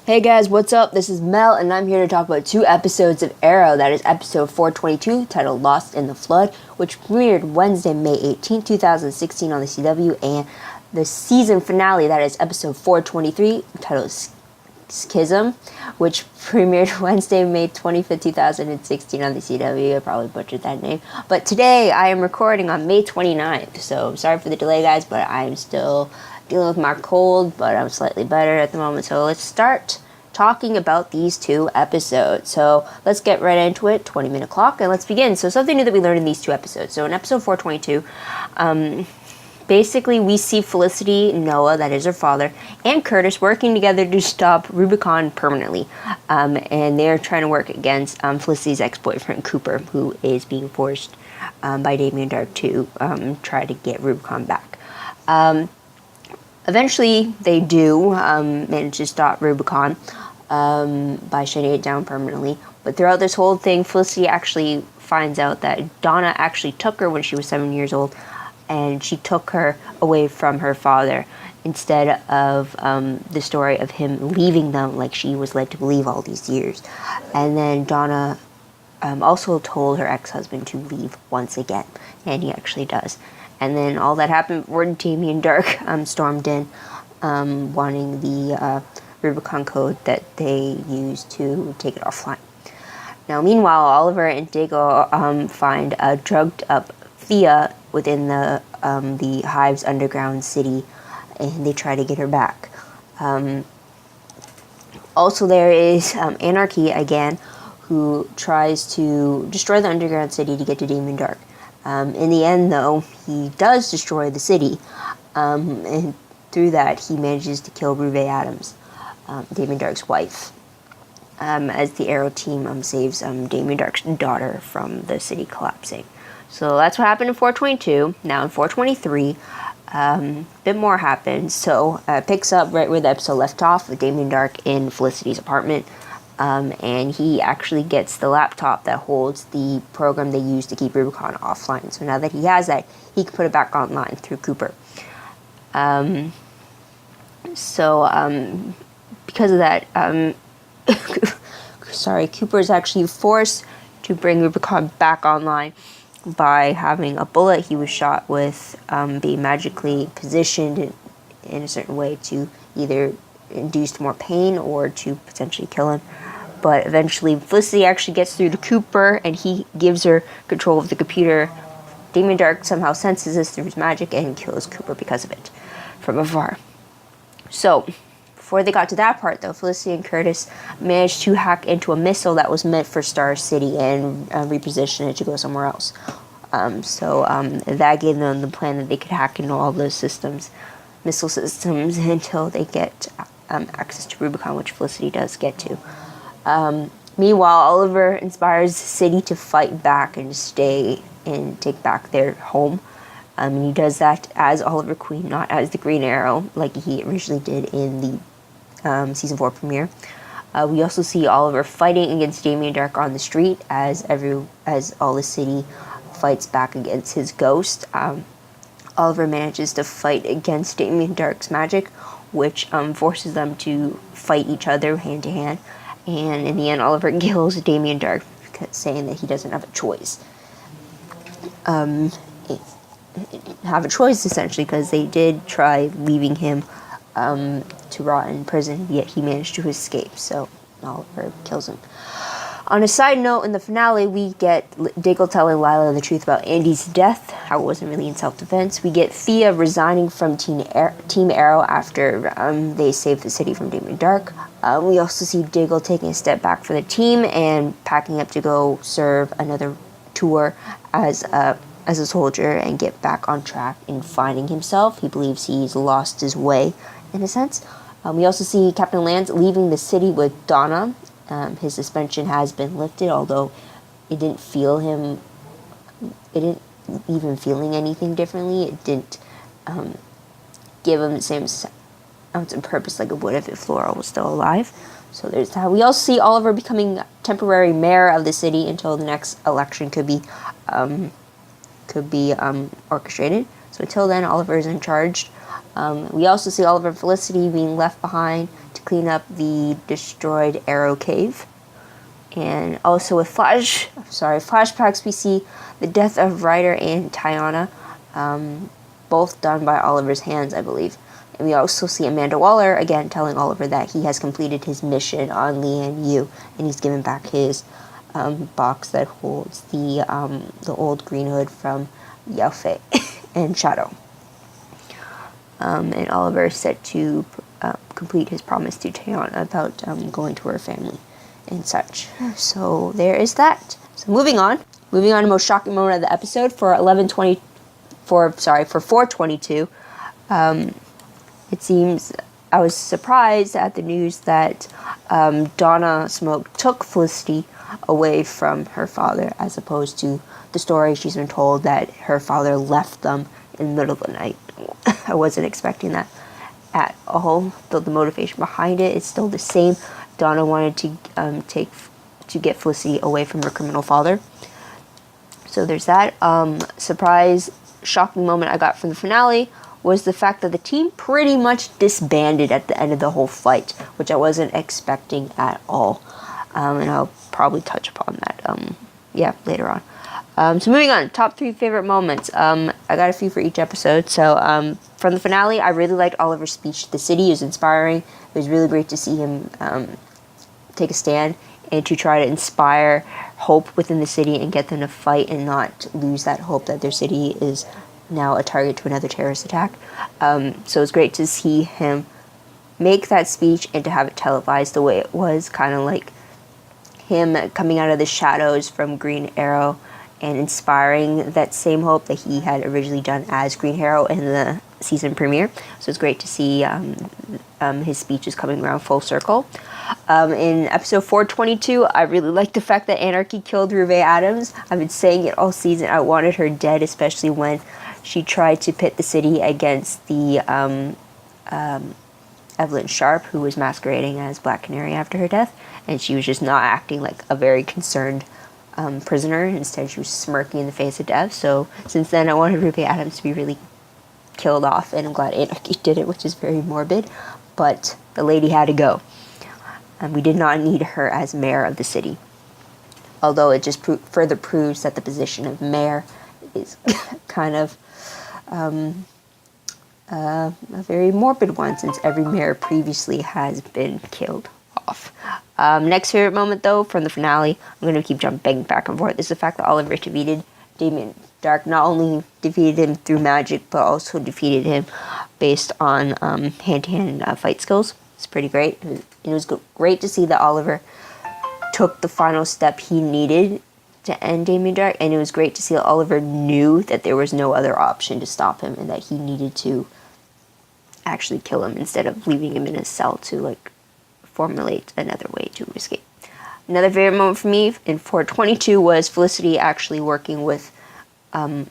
Hey guys, what's up? This is Mel, and I'm here to talk about 2 episodes of Arrow. That is episode 422, titled Lost in the Flood, which premiered Wednesday, May 18, 2016 on the CW, and the season finale, that is episode 423, titled Schism, which premiered Wednesday, May 25th, 2016 on the CW. I probably butchered that name. But today, I am recording on May 29th, so sorry for the delay, guys, but I'm still dealing with my cold, but I'm slightly better at the moment. So let's start talking about these 2 episodes. So let's get right into it, 20-minute clock, and let's begin. So something new that we learned in these 2 episodes. So in episode 422, basically we see Felicity, Noah, that is her father, and Curtis working together to stop Rubicon permanently. And they're trying to work against Felicity's ex-boyfriend, Cooper, who is being forced by Damien Darhk to try to get Rubicon back. Eventually, they do manage to stop Rubicon by shutting it down permanently. But throughout this whole thing, Felicity actually finds out that Donna actually took her when she was 7 years old, and she took her away from her father instead of the story of him leaving them like she was led to believe all these years. And then Donna also told her ex-husband to leave once again, and he actually does. And then all that happened before Damien Darhk stormed in, wanting the Rubicon code that they used to take it offline. Now, meanwhile, Oliver and Diggle find a drugged-up Thea within the Hive's underground city, and they try to get her back. Also, there is Anarchy again, who tries to destroy the underground city to get to Damien Darhk. In the end, though, he does destroy the city, and through that, he manages to kill Ruve Adams, Damien Darhk's wife, as the Arrow team saves Damien Darhk's daughter from the city collapsing. So that's what happened in 422. Now in 423, a bit more happens. So it picks up right where the episode left off with Damien Darhk in Felicity's apartment. And he actually gets the laptop that holds the program they use to keep Rubicon offline. So now that he has that, he can put it back online through Cooper. Because of that, Cooper is actually forced to bring Rubicon back online by having a bullet he was shot with be magically positioned in a certain way to either induce more pain or to potentially kill him. But eventually Felicity actually gets through to Cooper, and he gives her control of the computer. Damien Darhk somehow senses this through his magic and kills Cooper because of it from afar. So before they got to that part, though, Felicity and Curtis managed to hack into a missile that was meant for Star City and reposition it to go somewhere else. That gave them the plan that they could hack into all those systems, missile systems, until they get access to Rubicon, which Felicity does get to. Meanwhile, Oliver inspires the city to fight back and stay and take back their home. And he does that as Oliver Queen, not as the Green Arrow, like he originally did in the season 4 premiere. We also see Oliver fighting against Damien Darhk on the street as all the city fights back against his ghost. Oliver manages to fight against Damien Darhk's magic, which forces them to fight each other hand to hand. And in the end, Oliver kills Damien Darhk, saying that he doesn't have a choice. Essentially, because they did try leaving him to rot in prison, yet he managed to escape, so Oliver kills him. On a side note, in the finale, we get Diggle telling Lila the truth about Andy's death, how it wasn't really in self-defense. We get Thea resigning from Team Arrow after they save the city from Damien Darhk. We also see Diggle taking a step back for the team and packing up to go serve another tour as a soldier and get back on track in finding himself. He believes he's lost his way, in a sense. We also see Captain Lance leaving the city with Donna. His suspension has been lifted, although it didn't even feeling anything differently. It didn't give him the same ounce of purpose like it would if Flora was still alive. So there's that. We also see Oliver becoming temporary mayor of the city until the next election could be orchestrated. So until then, Oliver is in charge. We also see Oliver and Felicity being left behind to clean up the destroyed Arrow Cave. And also with flashbacks, we see the death of Ryder and Tiana, both done by Oliver's hands, I believe. And we also see Amanda Waller, again, telling Oliver that he has completed his mission on Lian Yu, and he's given back his box that holds the old green hood from Yao Fei and Shadow. And Oliver is set to complete his promise to Tiana about going to her family and such. So there is that. So moving on to the most shocking moment of the episode for 422. It seems I was surprised at the news that Donna Smoke took Felicity away from her father, as opposed to the story she's been told that her father left them in the middle of the night. I wasn't expecting that at all, though the motivation behind it is still the same. Donna wanted to get Felicity away from her criminal father. So there's that. Surprise, shocking moment I got from the finale was the fact that the team pretty much disbanded at the end of the whole fight, which I wasn't expecting at all. And I'll probably touch upon that later on. So moving on, top 3 favorite moments. I got a few for each episode. So from the finale, I really liked Oliver's speech to the city. It was inspiring. It was really great to see him take a stand and to try to inspire hope within the city and get them to fight and not lose that hope that their city is now a target to another terrorist attack. So it's great to see him make that speech and to have it televised the way it was, kind of like him coming out of the shadows from Green Arrow and inspiring that same hope that he had originally done as Green Arrow in the season premiere. So it's great to see his speeches coming around full circle. In episode 422, I really liked the fact that Anarchy killed Ruve Adams. I've been saying it all season. I wanted her dead, especially when she tried to pit the city against the Evelyn Sharp, who was masquerading as Black Canary after her death, and she was just not acting like a very concerned prisoner. Instead, she was smirking in the face of death. So since then, I wanted Ruve Adams to be really killed off, and I'm glad Anarchy did it, which is very morbid, but the lady had to go. And we did not need her as mayor of the city. Although it just further proves that the position of mayor is kind of a very morbid one, since every mayor previously has been killed off. Next favorite moment, though, from the finale, I'm going to keep jumping back and forth, is the fact that Oliver defeated Damien Dark. Not only defeated him through magic, but also defeated him based on hand-to-hand fight skills. It's pretty great. It was great to see that Oliver took the final step he needed to end Damien Dark, and it was great to see that Oliver knew that there was no other option to stop him and that he needed to actually kill him instead of leaving him in a cell to formulate another way to escape. Another favorite moment for me in 422 was Felicity actually working with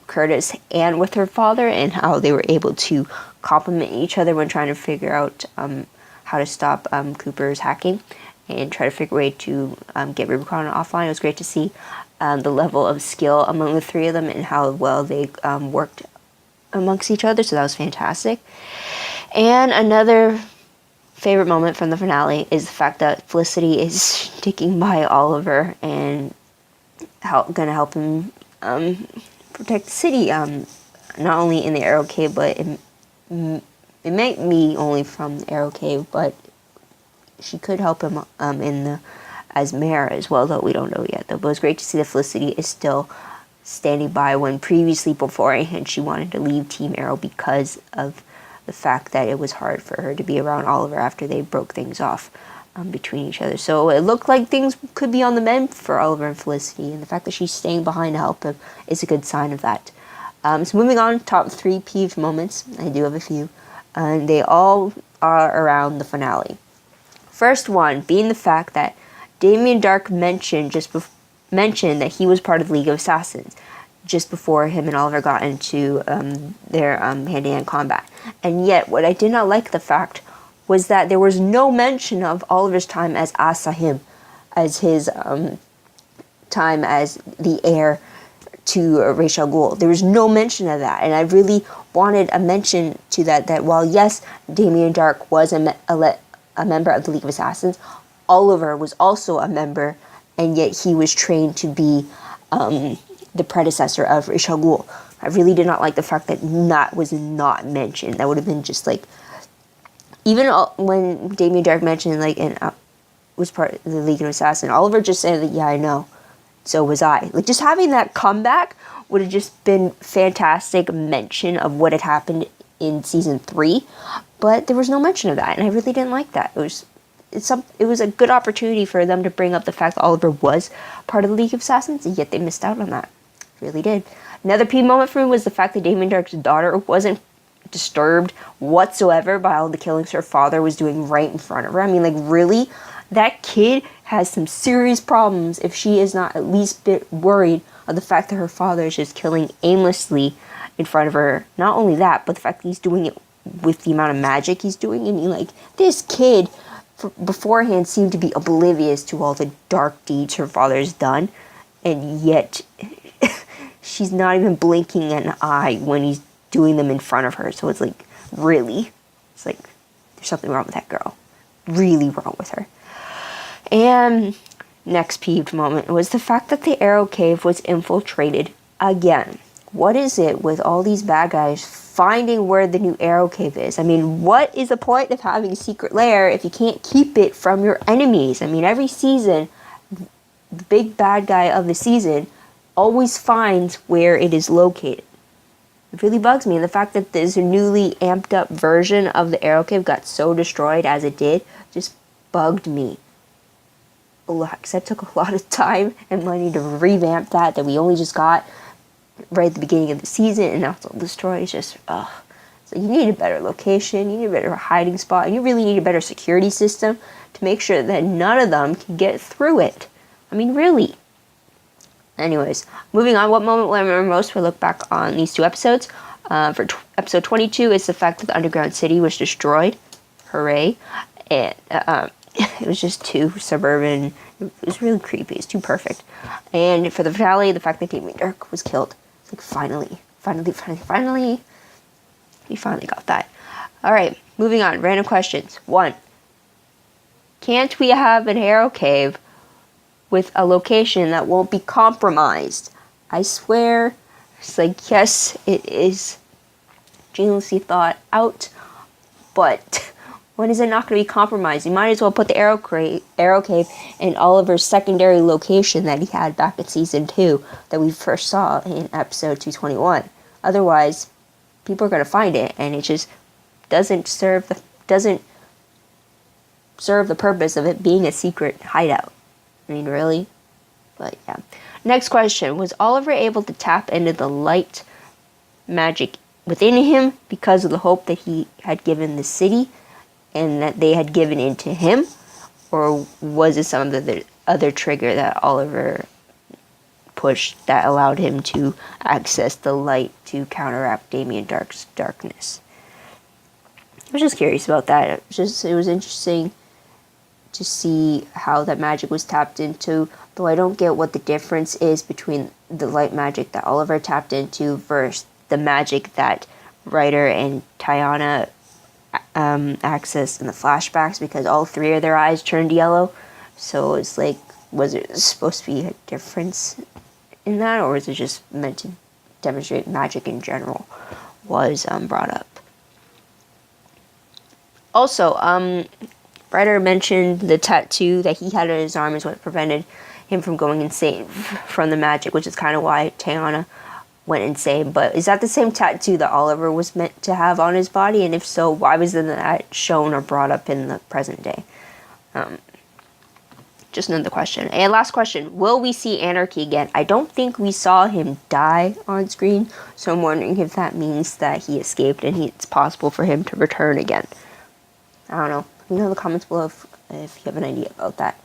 Curtis and with her father, and how they were able to complement each other when trying to figure out how to stop Cooper's hacking and try to figure a way to get Rubicon offline. It was great to see the level of skill among the three of them and how well they worked amongst each other, so that was fantastic. And another favorite moment from the finale is the fact that Felicity is sticking by Oliver and gonna help him protect the city, not only in the Arrow Cave, but it might be only from the Arrow Cave, but she could help him as mayor as well, though we don't know yet. Though, but it was great to see that Felicity is still standing by when previously beforehand she wanted to leave Team Arrow because of the fact that it was hard for her to be around Oliver after they broke things off between each other. So it looked like things could be on the mend for Oliver and Felicity, and the fact that she's staying behind to help him is a good sign of that. So moving on, top 3 peeve moments. I do have a few, and they all are around the finale. First one being the fact that Damien Dark mentioned that he was part of the League of Assassins just before him and Oliver got into their hand-to-hand combat. And yet, what I did not like the fact was that there was no mention of Oliver's time as Asahim, as his time as the heir to Ra's al Ghul. There was no mention of that, and I really wanted a mention to that while yes, Damien Darhk was a member of the League of Assassins, Oliver was also a member, and yet he was trained to be the predecessor of Ra's al Ghul. I really did not like the fact that that was not mentioned. That would have been just like, even when Damien Darhk mentioned like was part of the League of Assassins, Oliver just said that, yeah, I know, so was I. Like, just having that comeback would have just been fantastic mention of what had happened in season 3, but there was no mention of that, and I really didn't like that. It was a good opportunity for them to bring up the fact that Oliver was part of the League of Assassins, and yet they missed out on that. Really did. Another P moment for me was the fact that Damien Darhk's daughter wasn't disturbed whatsoever by all the killings her father was doing right in front of her. I mean, like, really? That kid has some serious problems if she is not at least a bit worried of the fact that her father is just killing aimlessly in front of her. Not only that, but the fact that he's doing it with the amount of magic he's doing. I mean, like, this kid beforehand seemed to be oblivious to all the dark deeds her father's done, and yet she's not even blinking an eye when he's doing them in front of her. So it's like, really? It's like, there's something wrong with that girl. Really wrong with her. And next peeved moment was the fact that the Arrow Cave was infiltrated again. What is it with all these bad guys finding where the new Arrow Cave is? I mean, what is the point of having a secret lair if you can't keep it from your enemies? I mean, every season, the big bad guy of the season always finds where it is located. It really bugs me. And the fact that this newly amped up version of the Arrow Cave got so destroyed as it did just bugged me a lot, because that took a lot of time and money to revamp that we only just got right at the beginning of the season, and now it's all destroyed. It's just, ugh. So you need a better location, you need a better hiding spot, and you really need a better security system to make sure that none of them can get through it. I mean, really. Anyways, moving on, what moment will I remember most when I look back on these two episodes? For episode 22 is the fact that the underground city was destroyed. Hooray. And it was just too suburban. It was really creepy. It's too perfect. And for the finale, the fact that Damien Darhk was killed. It's like, finally. We finally got that. Alright, moving on. Random questions. 1. Can't we have an Arrow Cave with a location that won't be compromised? I swear. It's like, yes, it is geniusly thought out, but when is it not going to be compromised? You might as well put the Arrow Cave in Oliver's secondary location that he had back in season 2 that we first saw in episode 221. Otherwise, people are going to find it, and it just doesn't serve the purpose of it being a secret hideout. I mean, really? But yeah. Next question. Was Oliver able to tap into the light magic within him because of the hope that he had given the city and that they had given into him? Or was it some of the other trigger that Oliver pushed that allowed him to access the light to counteract Damien Darhk's darkness? I was just curious about that. It was interesting to see how that magic was tapped into, though I don't get what the difference is between the light magic that Oliver tapped into versus the magic that Ryder and Tiana accessed in the flashbacks, because all 3 of their eyes turned yellow. So it's like, was it supposed to be a difference in that, or was it just meant to demonstrate magic in general was brought up? Also, Ryder mentioned the tattoo that he had on his arm is what prevented him from going insane from the magic, which is kind of why Tiana went insane. But is that the same tattoo that Oliver was meant to have on his body? And if so, why was that shown or brought up in the present day? Just another question. And last question, will we see Anarchy again? I don't think we saw him die on screen, so I'm wondering if that means that he escaped and it's possible for him to return again. I don't know. Let me know in the comments below if you have an idea about that.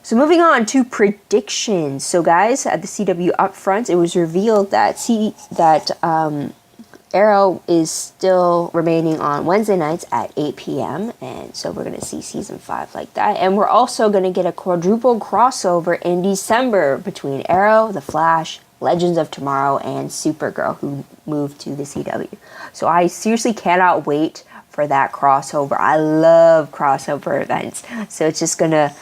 So moving on to predictions. So guys, at the CW Upfront, it was revealed that Arrow is still remaining on Wednesday nights at 8 p.m. And so we're going to see season 5 like that. And we're also going to get a quadruple crossover in December between Arrow, The Flash, Legends of Tomorrow and Supergirl, who moved to the CW. So I seriously cannot wait for that crossover. I love crossover events. So it's gonna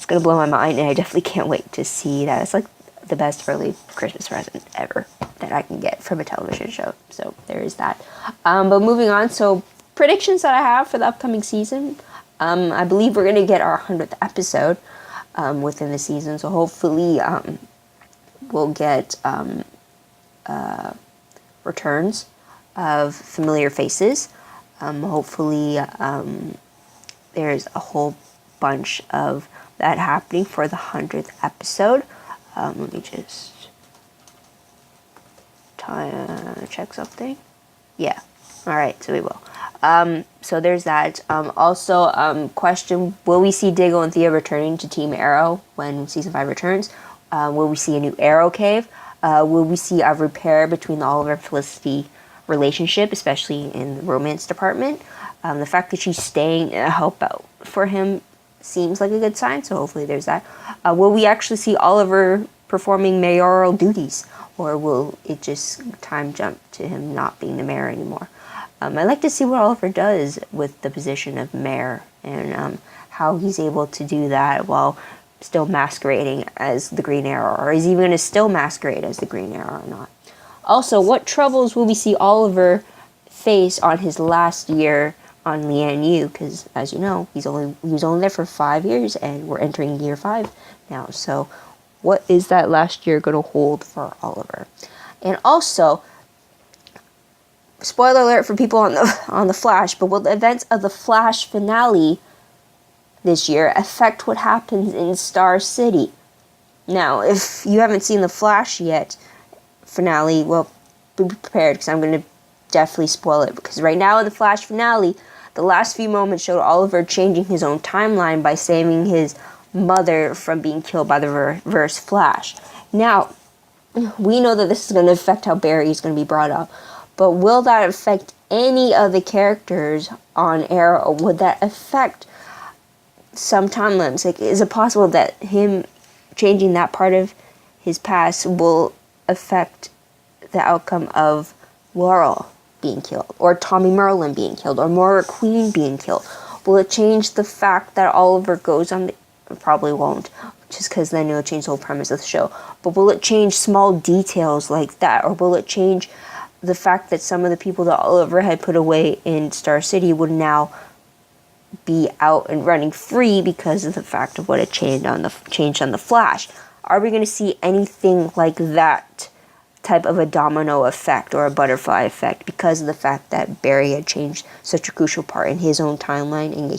blow my mind, and I definitely can't wait to see that. It's like the best early Christmas present ever that I can get from a television show. So there is that. But moving on, so predictions that I have for the upcoming season. I believe we're gonna get our 100th episode within the season. So hopefully we'll get returns of familiar faces. Hopefully there's a whole bunch of that happening for the 100th episode. Let me just check something. Yeah. All right, so we will. So there's that. Also, question, will we see Diggle and Thea returning to Team Arrow when Season 5 returns? Will we see a new Arrow cave? Will we see a repair between the Oliver and Felicity relationship, especially in the romance department? The fact that she's staying to help out for him seems like a good sign, so hopefully there's that. Will we actually see Oliver performing mayoral duties, or will it just time jump to him not being the mayor anymore? I'd like to see what Oliver does with the position of mayor, and how he's able to do that while still masquerading as the Green Arrow, or is he even going to still masquerade as the Green Arrow or not? Also, what troubles will we see Oliver face on his last year on Lian Yu? Because, as you know, he was only there for 5 years, and we're entering year 5 now. So, what is that last year going to hold for Oliver? And also, spoiler alert for people on the Flash, but will the events of the Flash finale this year affect what happens in Star City? Now, if you haven't seen the Flash yet finale, well, be prepared, because I'm going to definitely spoil it. Because right now in the Flash finale, the last few moments showed Oliver changing his own timeline by saving his mother from being killed by the reverse Flash. Now, we know that this is going to affect how Barry is going to be brought up, but will that affect any of the characters on Arrow? Would that affect some timelines? Like, is it possible that him changing that part of his past will affect the outcome of Laurel being killed, or Tommy Merlin being killed, or Moira Queen being killed? Will it change the fact that Oliver goes on the... Probably won't, just because then it'll change the whole premise of the show. But will it change small details like that, or will it change the fact that some of the people that Oliver had put away in Star City would now be out and running free because of the fact of what it changed on the Flash? Are we going to see anything like that type of a domino effect or a butterfly effect because of the fact that Barry had changed such a crucial part in his own timeline, and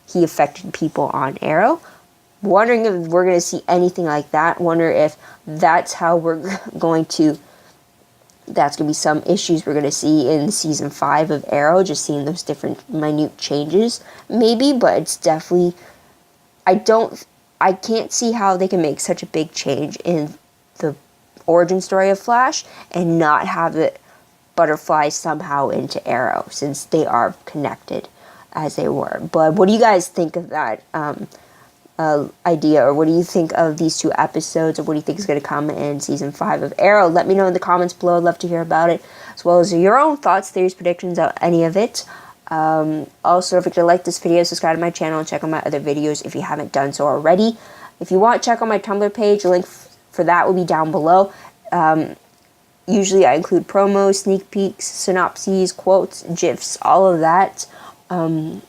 he affected people on Arrow? Wondering if we're going to see anything like that. Wonder if that's how we're going to... That's going to be some issues we're going to see in Season 5 of Arrow, just seeing those different minute changes, maybe, but it's definitely... I can't see how they can make such a big change in the origin story of Flash and not have it butterfly somehow into Arrow, since they are connected as they were. But what do you guys think of that idea, or what do you think of these 2 episodes, or what do you think is going to come in Season 5 of Arrow? Let me know in the comments below. I'd love to hear about it, as well as your own thoughts, theories, predictions of any of it. Also, if you like this video, subscribe to my channel and check out my other videos if you haven't done so already. If you want, check out my Tumblr page. The link for that will be down below. Usually I include promos, sneak peeks, synopses, quotes, GIFs, all of that on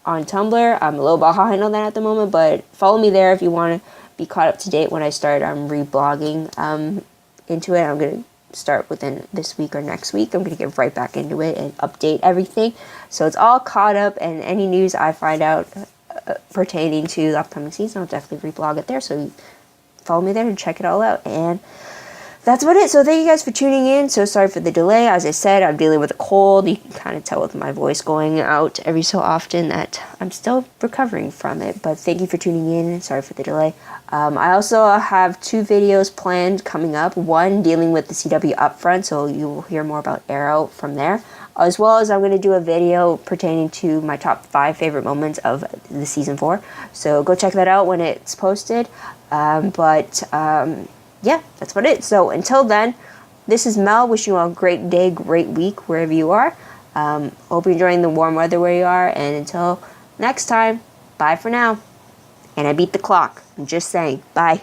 Tumblr. I'm a little behind on that at the moment, but follow me there if you want to be caught up to date when I start reblogging into it. I'm going to start within this week or next week. I'm going to get right back into it and update everything. So it's all caught up, and any news I find out pertaining to the upcoming season, I'll definitely reblog it there. So follow me there and check it all out. And that's about it. So thank you guys for tuning in. So sorry for the delay. As I said, I'm dealing with a cold. You can kind of tell with my voice going out every so often that I'm still recovering from it. But thank you for tuning in. Sorry for the delay. I also have 2 videos planned coming up. One dealing with the CW Upfront, so you will hear more about Arrow from there. As well as I'm going to do a video pertaining to my top 5 favorite moments of the Season 4. So go check that out when it's posted. yeah, that's what it is. So until then, this is Mel wishing you all a great day, great week, wherever you are. Hope you're enjoying the warm weather where you are. And until next time, bye for now. And I beat the clock. I'm just saying. Bye.